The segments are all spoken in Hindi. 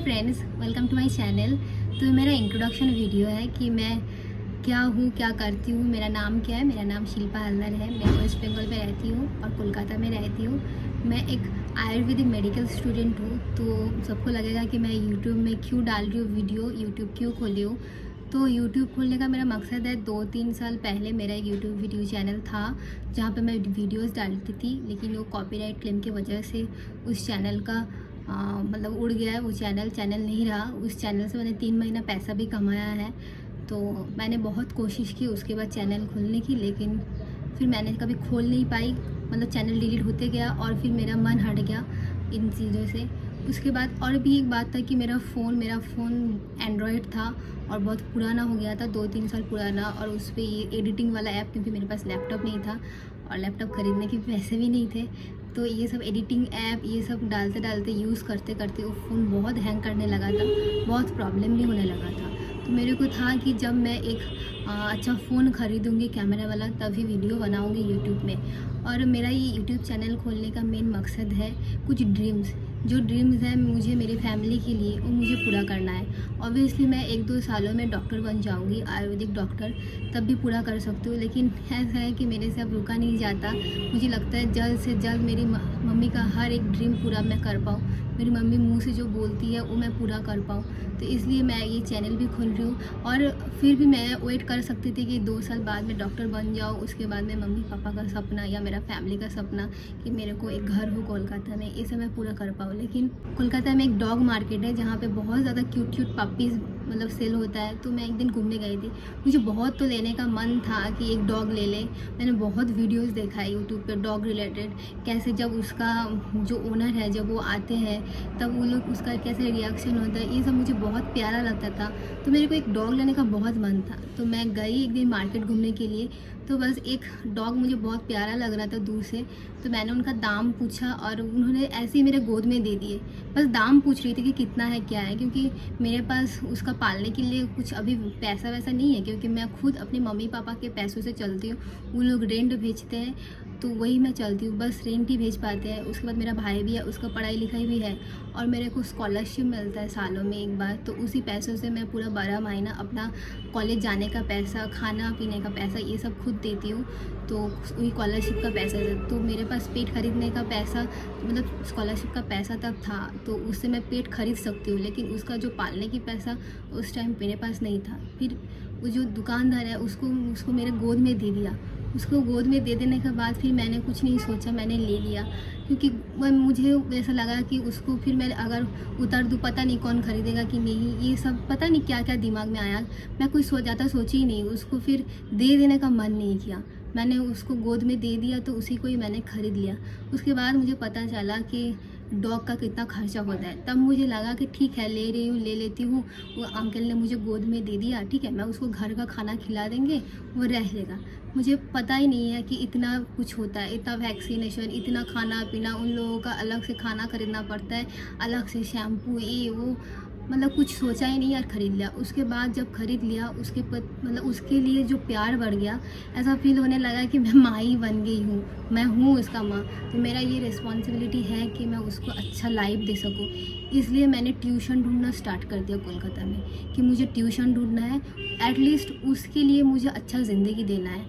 Friends, welcome to my channel. तो मेरा इंट्रोडक्शन वीडियो है कि मैं क्या हूँ, क्या करती हूँ, मेरा नाम क्या है। मेरा नाम शिल्पा हल्दर है। मैं वेस्ट बंगाल में रहती हूँ और कोलकाता में रहती हूँ। मैं एक आयुर्वेदिक मेडिकल स्टूडेंट हूँ। तो सबको लगेगा कि मैं यूट्यूब में क्यों डाल रही हूँ वीडियो, यूट्यूब क्यों खोली हूँ। तो यूट्यूब खोलने का मेरा मकसद है, 2-3 साल पहले मेरा एक यूट्यूब वीडियो चैनल था जहाँ पे मैं वीडियोस डालती थी, लेकिन वो कॉपीराइट क्लेम की वजह से उस चैनल का मतलब उड़ गया है। वो चैनल नहीं रहा। उस चैनल से मैंने 3 महीना पैसा भी कमाया है। तो मैंने बहुत कोशिश की उसके बाद चैनल खोलने की, लेकिन फिर मैंने कभी खोल नहीं पाई। मतलब चैनल डिलीट होते गया और फिर मेरा मन हट गया इन चीज़ों से। उसके बाद और भी एक बात था कि मेरा फ़ोन एंड्रॉयड था और बहुत पुराना हो गया था, 2-3 साल पुराना। और उस पर ये एडिटिंग वाला ऐप, क्योंकि मेरे पास लैपटॉप नहीं था और लैपटॉप ख़रीदने के पैसे भी नहीं थे, तो ये सब एडिटिंग ऐप ये सब डालते डालते यूज़ करते करते वो फ़ोन बहुत हैंग करने लगा था, बहुत प्रॉब्लम भी होने लगा था। तो मेरे को था कि जब मैं एक अच्छा फ़ोन ख़रीदूँगी कैमरा वाला, तभी वीडियो बनाऊँगी यूट्यूब में। और मेरा ये यूट्यूब चैनल खोलने का मेन मकसद है कुछ ड्रीम्स है मुझे मेरी फैमिली के लिए, वो मुझे पूरा करना है। ऑब्वियसली मैं 1-2 सालों में डॉक्टर बन जाऊंगी, आयुर्वेदिक डॉक्टर, तब भी पूरा कर सकती हूँ। लेकिन ऐसा है कि मेरे से अब रुका नहीं जाता। मुझे लगता है जल्द से जल्द मेरी मम्मी का हर एक ड्रीम पूरा मैं कर पाऊँ, मेरी मम्मी मुंह से जो बोलती है वो मैं पूरा कर पाऊँ। तो इसलिए मैं ये चैनल भी खोल रही हूँ। और फिर भी मैं वेट कर सकती थी कि 2 साल बाद मैं डॉक्टर बन जाऊँ, उसके बाद में मम्मी पापा का सपना या मेरा फैमिली का सपना कि मेरे को एक घर हो कोलकाता में, इसे मैं पूरा कर पाऊँ। लेकिन कोलकाता में एक डॉग मार्केट है जहाँ पे बहुत ज़्यादा क्यूट पपीज़ मतलब सेल होता है। तो मैं एक दिन घूमने गई थी, मुझे बहुत तो लेने का मन था कि एक डॉग ले ले। मैंने बहुत वीडियोस देखा है यूट्यूब पे डॉग रिलेटेड, कैसे जब उसका जो ओनर है जब वो आते हैं तब वो लोग उसका कैसे रिएक्शन होता है, ये सब मुझे बहुत प्यारा लगता था। तो मेरे को एक डॉग लेने का बहुत मन था। तो मैं गई एक दिन मार्केट घूमने के लिए, तो बस एक डॉग मुझे बहुत प्यारा लग रहा था दूर से। तो मैंने उनका दाम पूछा और उन्होंने ऐसे ही मेरे गोद में दे दिए। बस दाम पूछ रही थी कि कितना है क्या है, क्योंकि मेरे पास उसका पालने के लिए कुछ अभी पैसा वैसा नहीं है, क्योंकि मैं खुद अपने मम्मी पापा के पैसों से चलती हूँ। वो लोग रेंट भेजते हैं तो वही मैं चलती हूँ, बस रेंट ही भेज पाते हैं। उसके बाद मेरा भाई भी है, उसका पढ़ाई लिखाई भी है और मेरे को स्कॉलरशिप मिलता है सालों में एक बार। तो उसी पैसों से मैं पूरा 12 महीना अपना कॉलेज जाने का पैसा, खाना पीने का पैसा, ये सब खुद देती हूँ। तो वही स्कॉलरशिप का पैसा है। तो मेरे पास पेट खरीदने का पैसा, मतलब स्कॉलरशिप का पैसा तब था, तो उससे मैं पेट खरीद सकती हूँ। लेकिन उसका जो पालने की पैसा उस टाइम मेरे पास नहीं था। फिर वो जो दुकानदार है उसको मेरे गोद में दे दिया। उसको गोद में दे देने के बाद फिर मैंने कुछ नहीं सोचा, मैंने ले लिया। क्योंकि मुझे ऐसा लगा कि उसको फिर मैं अगर उतार दूँ, पता नहीं कौन खरीदेगा कि नहीं, ये सब पता नहीं क्या क्या दिमाग में आया। मैं कुछ सोची ही नहीं, उसको फिर दे देने का मन नहीं किया। मैंने उसको गोद में दे दिया, तो उसी को ही मैंने ख़रीद लिया। उसके बाद मुझे पता चला कि डॉग का कितना खर्चा होता है। तब मुझे लगा कि ठीक है, ले लेती हूँ। वो अंकल ने मुझे गोद में दे दिया, ठीक है, मैं उसको घर का खाना खिला देंगे, वो रह लेगा। मुझे पता ही नहीं है कि इतना कुछ होता है, इतना वैक्सीनेशन, इतना खाना पीना, उन लोगों का अलग से खाना खरीदना पड़ता है, अलग से शैम्पू, ये वो, मतलब कुछ सोचा ही नहीं यार, ख़रीद लिया। उसके बाद जब ख़रीद लिया मतलब उसके लिए जो प्यार बढ़ गया, ऐसा फील होने लगा कि मैं माँ ही बन गई हूँ, मैं हूँ उसका माँ। तो मेरा ये रिस्पॉन्सिबिलिटी है कि मैं उसको अच्छा लाइफ दे सकूँ। इसलिए मैंने ट्यूशन ढूंढना स्टार्ट कर दिया कोलकाता में, कि मुझे ट्यूशन ढूंढना है, एटलीस्ट उसके लिए मुझे अच्छा ज़िंदगी देना है।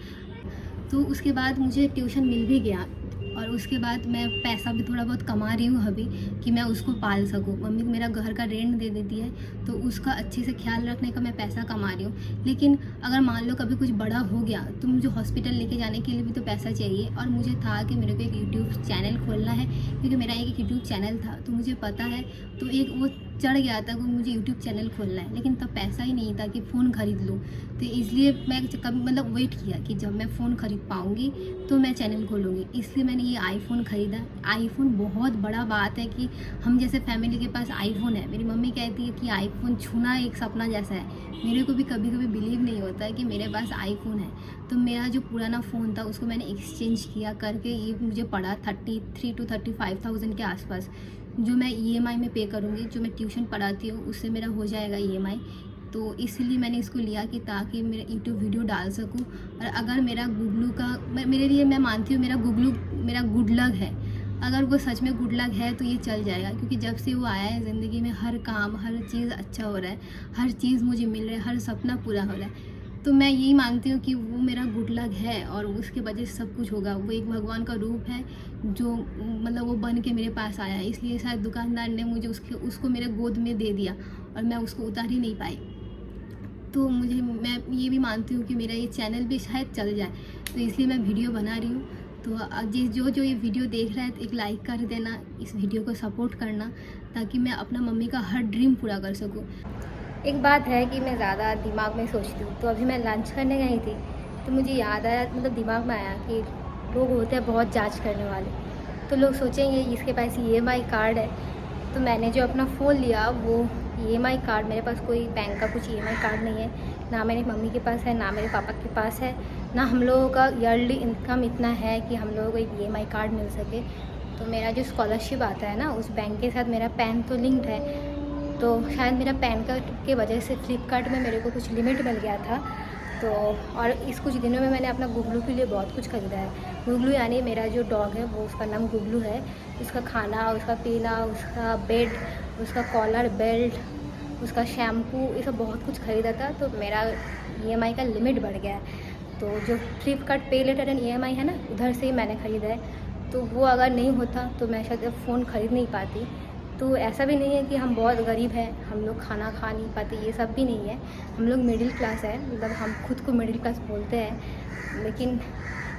तो उसके बाद मुझे ट्यूशन मिल भी गया और उसके बाद मैं पैसा भी थोड़ा बहुत कमा रही हूँ अभी, कि मैं उसको पाल सकूँ। मम्मी मेरा घर का रेंट दे देती है, तो उसका अच्छे से ख्याल रखने का मैं पैसा कमा रही हूँ। लेकिन अगर मान लो कभी कुछ बड़ा हो गया तो मुझे हॉस्पिटल लेके जाने के लिए भी तो पैसा चाहिए। और मुझे था कि मेरे को एक यूट्यूब चैनल खोलना है, क्योंकि मेरा एक यूट्यूब चैनल था, तो मुझे पता है, तो एक वो चढ़ गया था कि मुझे यूट्यूब चैनल खोलना है। लेकिन तब पैसा ही नहीं था कि फ़ोन ख़रीद लूँ। तो इसलिए मैं कभी मतलब वेट किया कि जब मैं फ़ोन ख़रीद पाऊँगी तो मैं चैनल खोलूँगी। इसलिए मैंने ये आईफ़ोन ख़रीदा। आईफ़ोन बहुत बड़ा बात है कि हम जैसे फैमिली के पास आईफ़ोन है। मेरी मम्मी कहती है कि आईफ़ोन छूना एक सपना जैसा है। मेरे को भी कभी कभी बिलीव नहीं होता है कि मेरे पास आईफ़ोन है। तो मेरा जो पुराना फ़ोन था उसको मैंने एक्सचेंज किया करके, ये मुझे पड़ा 33 to 35,000 के आसपास, जो मैं ईएमआई में पे करूँगी। जो मैं ट्यूशन पढ़ाती हूँ उससे मेरा हो जाएगा ईएमआई। तो इसलिए मैंने इसको लिया कि ताकि मेरा यूट्यूब वीडियो डाल सकूँ। और अगर मेरा गुगलू का, मेरे लिए मैं मानती हूँ मेरा गुगलू मेरा गुड लक है। अगर वो सच में गुड लक है तो ये चल जाएगा, क्योंकि जब से वो आया है ज़िंदगी में हर काम हर चीज़ अच्छा हो रहा है, हर चीज़ मुझे मिल रहा है, हर सपना पूरा हो रहा है। तो मैं यही मानती हूँ कि वो मेरा गुड लक है और उसके वजह से सब कुछ होगा। वो एक भगवान का रूप है जो मतलब वो बन के मेरे पास आया है, इसलिए शायद दुकानदार ने मुझे उसको मेरे गोद में दे दिया और मैं उसको उतार ही नहीं पाई। तो मैं ये भी मानती हूँ कि मेरा ये चैनल भी शायद चल जाए, तो इसलिए मैं वीडियो बना रही हूँ। तो जो ये वीडियो देख रहा है तो एक लाइक कर देना, इस वीडियो को सपोर्ट करना, ताकि मैं अपना मम्मी का हर ड्रीम पूरा कर सकूँ। एक बात है कि मैं ज़्यादा दिमाग में सोचती हूँ, तो अभी मैं लंच करने गई थी तो मुझे याद आया, मतलब दिमाग में आया कि लोग होते हैं बहुत जांच करने वाले, तो लोग सोचेंगे इसके पास EMI कार्ड है। तो मैंने जो अपना फ़ोन लिया वो EMI कार्ड, मेरे पास कोई बैंक का कुछ EMI कार्ड नहीं है, ना मेरी मम्मी के पास है, ना मेरे पापा के पास है, ना हम लोगों का ईयरली इनकम इतना है कि हम लोगों को एक EMI कार्ड मिल सके। तो मेरा जो स्कॉलरशिप आता है ना, उस बैंक के साथ मेरा पैन तो लिंक्ड है, तो शायद मेरा पैन कार्ड के वजह से फ्लिपकार्ट में मेरे को कुछ लिमिट मिल गया था। तो और इस कुछ दिनों में मैंने अपना गुगलू के लिए बहुत कुछ ख़रीदा है। गुगलू यानी मेरा जो डॉग है वो, उसका नाम गुगलू है। उसका खाना, उसका पीना, उसका बेड, उसका कॉलर बेल्ट, उसका शैम्पू, ये सब बहुत कुछ ख़रीदा था। तो मेरा EMI का लिमिट बढ़ गया है। तो जो फ्लिपकार्ट पे लेटर एंड EMI है ना, उधर से ही मैंने ख़रीदा है। तो वो अगर नहीं होता तो मैं शायद फ़ोन ख़रीद नहीं पाती। तो ऐसा भी नहीं है कि हम बहुत गरीब हैं, हम लोग खाना खा नहीं पाते, ये सब भी नहीं है। हम लोग मिडिल क्लास है, मतलब हम खुद को मिडिल क्लास बोलते हैं। लेकिन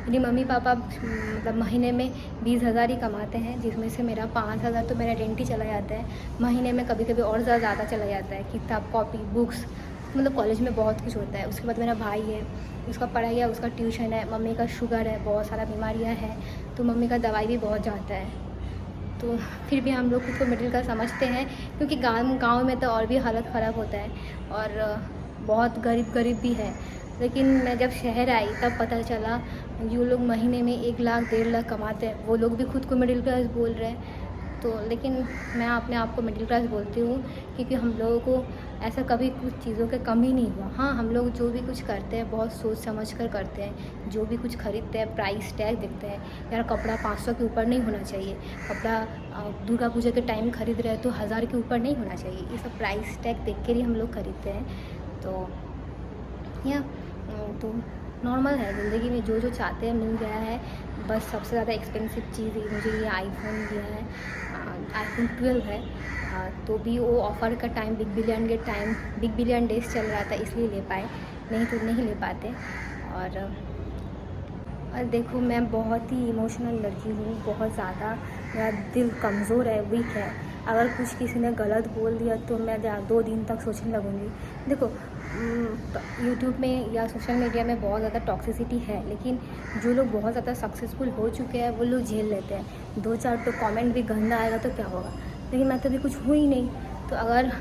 मेरी मम्मी पापा मतलब महीने में 20,000 ही कमाते हैं, जिसमें से मेरा 5,000 तो मेरा रेंट ही चला जाता है। महीने में कभी कभी और ज़्यादा चला जाता है, किताब कॉपी बुक्स, मतलब कॉलेज में बहुत कुछ होता है। उसके बाद मेरा भाई है, उसका पढ़ाई है, उसका ट्यूशन है, मम्मी का शुगर है, बहुत सारा बीमारियाँ हैं, तो मम्मी का दवाई भी बहुत जाता है। तो फिर भी हम लोग खुद को मिडिल क्लास समझते हैं, क्योंकि गांव में तो और भी हालत ख़राब होता है और बहुत गरीब भी है। लेकिन मैं जब शहर आई तब पता चला जो लोग महीने में 1 लाख 1.5 लाख कमाते हैं, वो लोग भी खुद को मिडिल क्लास बोल रहे हैं। तो लेकिन मैं अपने आप को मिडिल क्लास बोलती हूँ, क्योंकि हम लोगों को ऐसा कभी कुछ चीज़ों की कमी नहीं हुआ। हाँ, हम लोग जो भी कुछ करते हैं बहुत सोच समझ कर करते हैं। जो भी कुछ खरीदते हैं प्राइस टैग देखते हैं। यार कपड़ा 500 के ऊपर नहीं होना चाहिए, कपड़ा दुर्गा पूजा के टाइम खरीद रहे हैं तो 1000 के ऊपर नहीं होना चाहिए। ये सब प्राइस टैग देख कर ही हम लोग खरीदते हैं। तो नॉर्मल है ज़िंदगी में, जो चाहते हैं मिल गया है। बस सबसे ज़्यादा एक्सपेंसिव चीज़ मुझे ये आईफोन दिया है, iPhone 12 है। तो भी वो ऑफ़र का टाइम बिग बिलियन डेज़ चल रहा था, इसलिए ले पाए, नहीं तो नहीं ले पाते। और देखो, मैं बहुत ही इमोशनल लड़की हूँ, बहुत ज़्यादा। मेरा दिल कमज़ोर है, वीक है। अगर कुछ किसी ने गलत बोल दिया तो मैं 2 दिन तक सोचने लगूँगी। देखो, यूट्यूब में या सोशल मीडिया में बहुत ज़्यादा टॉक्सिसिटी है, लेकिन जो लोग बहुत ज़्यादा सक्सेसफुल हो चुके हैं वो लोग झेल लेते हैं। 2-4 तो कमेंट भी गंदा आएगा तो क्या होगा, लेकिन मैं तो अभी कुछ हुई नहीं। तो अगर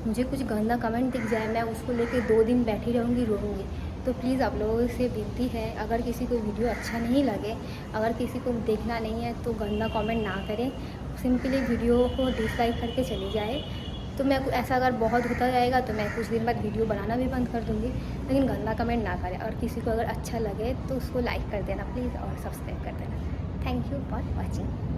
मुझे कुछ गंदा कमेंट दिख जाए, मैं उसको लेके 2 दिन बैठी रहूँगी, रोऊँगी। तो प्लीज़ आप लोगों से विनती है, अगर किसी को वीडियो अच्छा नहीं लगे, अगर किसी को देखना नहीं है तो गंदा कमेंट ना करें, सिंपली वीडियो को डिसलाइक करके चली जाए। तो मैं ऐसा अगर बहुत होता जाएगा तो मैं कुछ दिन बाद वीडियो बनाना भी बंद कर दूँगी, लेकिन गंदा कमेंट ना करें। और किसी को अगर अच्छा लगे तो उसको लाइक कर देना प्लीज़, और सब्सक्राइब कर देना। Thank you for watching.